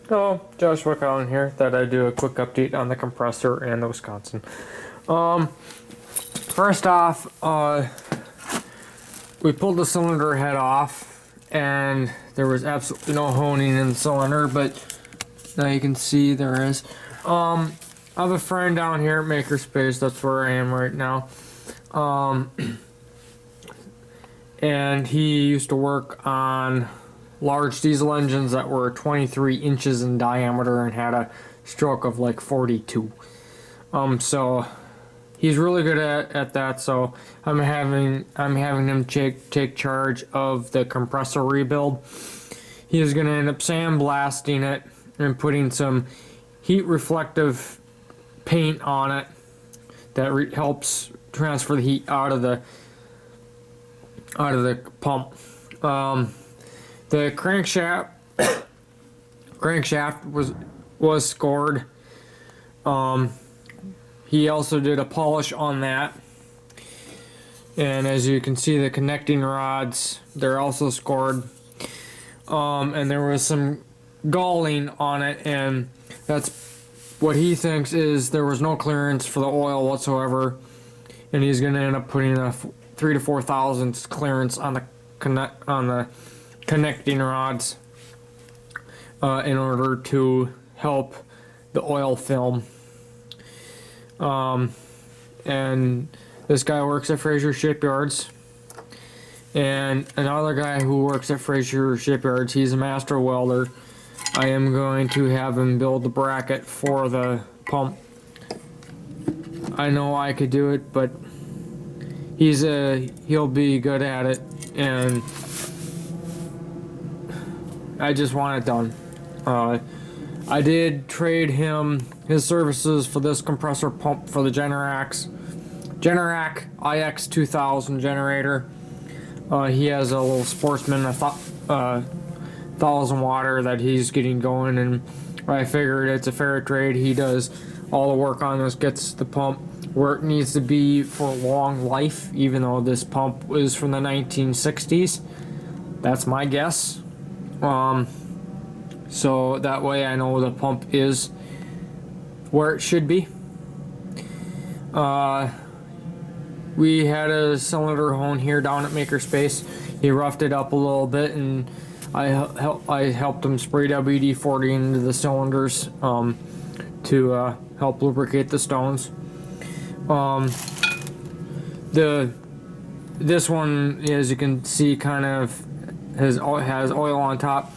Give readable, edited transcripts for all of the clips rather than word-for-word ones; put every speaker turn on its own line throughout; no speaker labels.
Hello, Joshua Collin here. Thought I'd do a quick update on the compressor and the Wisconsin. First off, we pulled the cylinder head off, and there was absolutely no honing in the cylinder, but now you can see there is. I have a friend down here at Makerspace. That's where I am right now. And he used to work on large diesel engines that were 23 inches in diameter and had a stroke of like 42. So he's really good at that. So I'm having him take charge of the compressor rebuild. He is going to end up sandblasting it and putting some heat reflective paint on it that helps transfer the heat out of the pump. The crankshaft was scored. He also did a polish on that, and as you can see, the connecting rods, they're also scored. And there was some galling on it, and that's what he thinks is there was no clearance for the oil whatsoever, and he's going to end up putting a 3 to 4 thousandths clearance on the connecting rods in order to help the oil film. And this guy works at Fraser Shipyards, and another guy who works at Fraser Shipyards, he's a master welder. I am going to have him build the bracket for the pump. I know I could do it, but he'll be good at it, and I just want it done. I did trade him his services for this compressor pump for the Generac IX 2000 generator. He has a little Sportsman 1000 water that he's getting going, and I figured it's a fair trade. He does all the work on this, gets the pump where it needs to be for long life, even though this pump is from the 1960s. That's my guess. So that way I know the pump is where it should be. We had a cylinder hone here down at Makerspace. He roughed it up a little bit, and I helped him spray WD-40 into the cylinders to help lubricate the stones. This one, as you can see, kind of has oil on top.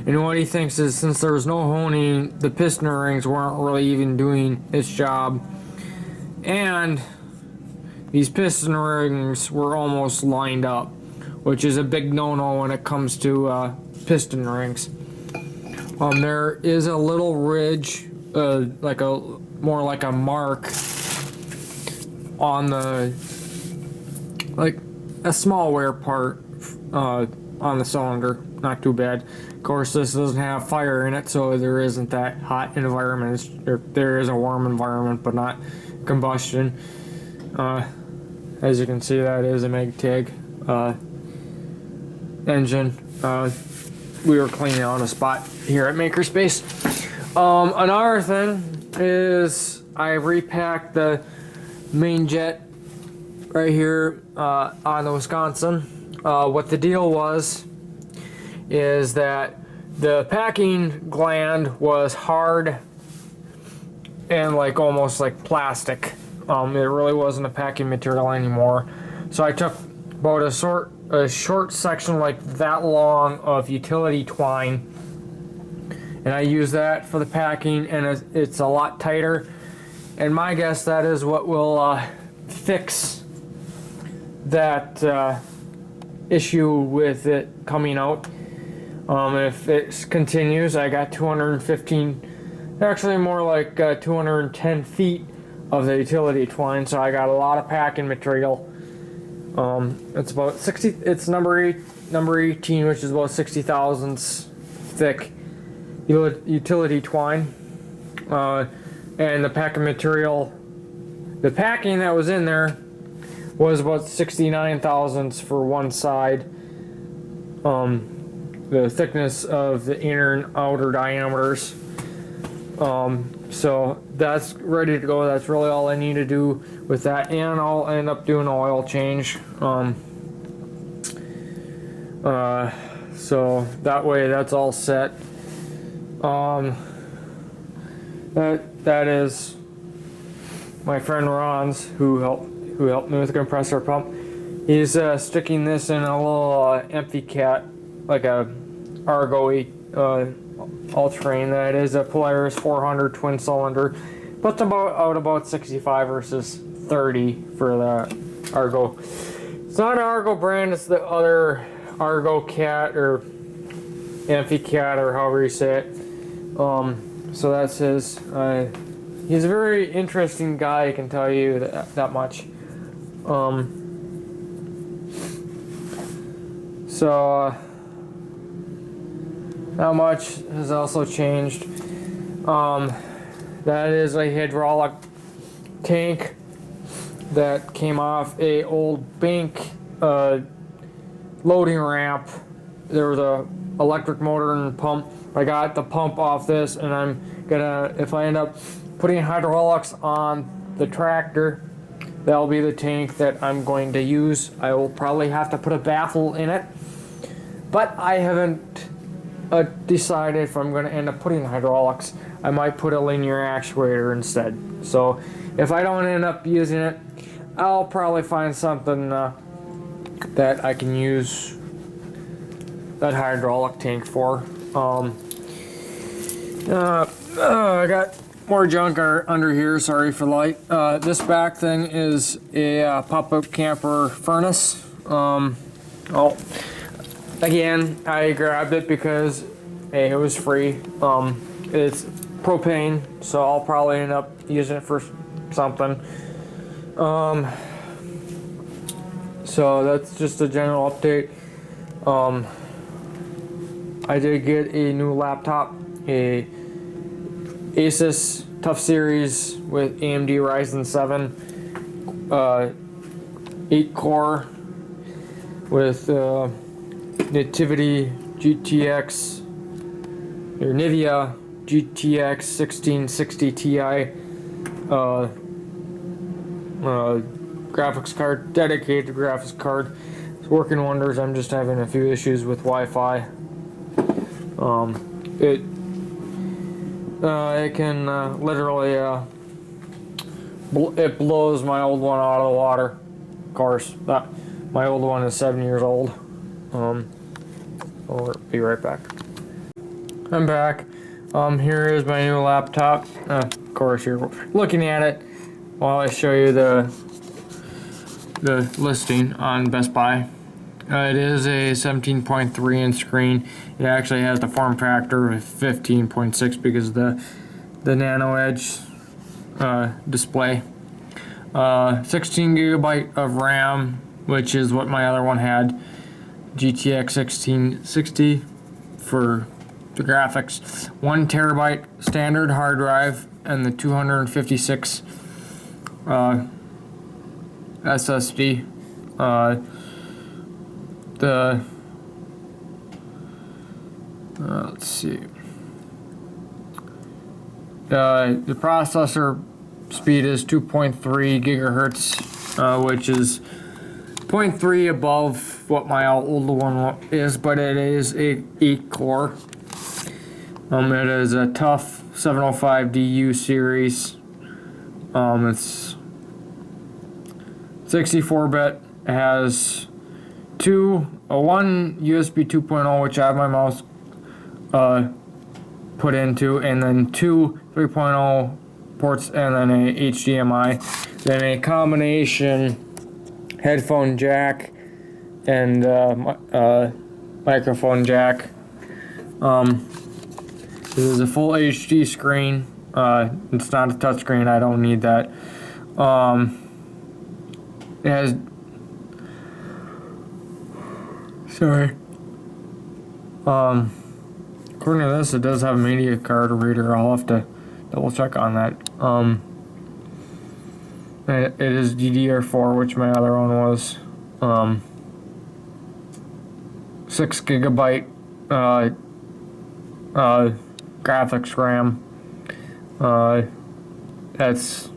And what he thinks is, since there was no honing, the piston rings weren't really even doing its job. And these piston rings were almost lined up, which is a big no-no when it comes to piston rings. There is a little ridge, more like a mark on the, like a small wear part on the cylinder. Not too bad. Of course, this doesn't have fire in it, so there isn't that hot environment. There is a warm environment, but not combustion. As you can see, that is a MagTag engine. We were cleaning out a spot here at Makerspace. Another thing is I repacked the main jet right here on the Wisconsin. What the deal was is that the packing gland was hard and like almost like plastic. It really wasn't a packing material anymore. So I took about a short section like that long of utility twine, and I use that for the packing, and it's a lot tighter. And my guess, that is what will fix that issue with it coming out. If it continues, I got 215, actually more like 210 feet of the utility twine, so I got a lot of packing material. It's about 60. It's number 18, which is about 60 thousandths thick utility twine, and the packing material, the packing that was in there was about 69 thousandths for one side. the thickness of the inner and outer diameters. So that's ready to go. That's really all I need to do with that, and I'll end up doing an oil change. So that way that's all set. That is my friend Ron's who helped me with the compressor pump. He's sticking this in a little empty cat, like a Argo all-terrain. That is a Polaris 400 twin cylinder, puts about 65 versus 30 for the Argo. It's not an Argo brand, it's the other Argo cat or Amphicat or however you say it. So that's his. He's a very interesting guy, I can tell you that much. So not much has also changed. That is a hydraulic tank that came off a old bank loading ramp. There was a electric motor and pump. I got the pump off this, and I'm gonna, if I end up putting hydraulics on the tractor, that'll be the tank that I'm going to use. I will probably have to put a baffle in it, but I haven't decided if I'm going to end up putting hydraulics. I might put a linear actuator instead. So if I don't end up using it, I'll probably find something that I can use that hydraulic tank for. I got more junk under here, sorry for the light. This back thing is a pop-up camper furnace. Again, I grabbed it because it was free. It's propane, so I'll probably end up using it for something. So that's just a general update. I did get a new laptop, a Asus Tough Series with AMD Ryzen 7, 8 core with Nativity GTX or Nivea GTX 1660 Ti graphics card, dedicated graphics card. It's working wonders. I'm just having a few issues with Wi-Fi. It can literally it blows my old one out of the water. Of course, my old one is 7 years old. I'll be right back. I'm back. Here is my new laptop. Of course, you're looking at it while I show you the listing on Best Buy. It is a 17.3 inch screen. It actually has the form factor of 15.6 because of the Nano Edge display. 16 gigabyte of RAM, which is what my other one had. GTX 1660 for the graphics. 1 terabyte standard hard drive and the 256 SSD. Let's see. The processor speed is 2.3 gigahertz, which is 0.3 above what my old one is, but it is a 8 core. It is a tough 705DU series. It's 64-bit. It has one USB 2.0, which I have my mouse put into, and then 2 3.0 ports, and then a HDMI, then a combination headphone jack and microphone jack. This is a full HD screen. It's not a touch screen. I don't need that. It has. Sorry. According to this, it does have a media card reader. I'll have to double check on that. It is DDR4, which my other one was. 6 gigabyte uh, graphics RAM. That's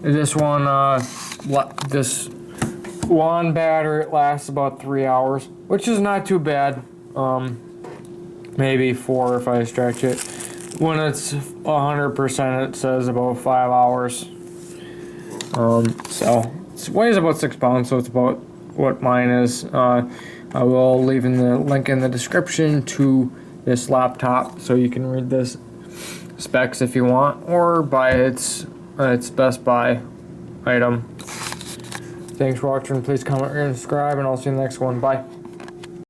this one. This one battery lasts about 3 hours, which is not too bad. Maybe 4 if I stretch it. When it's 100%, it says about 5 hours. So it weighs about 6 pounds, so it's about what mine is. I will leave in the link in the description to this laptop, so you can read this specs if you want, or buy its Best Buy item. Thanks for watching. Please comment and subscribe, and I'll see you in the next one. Bye.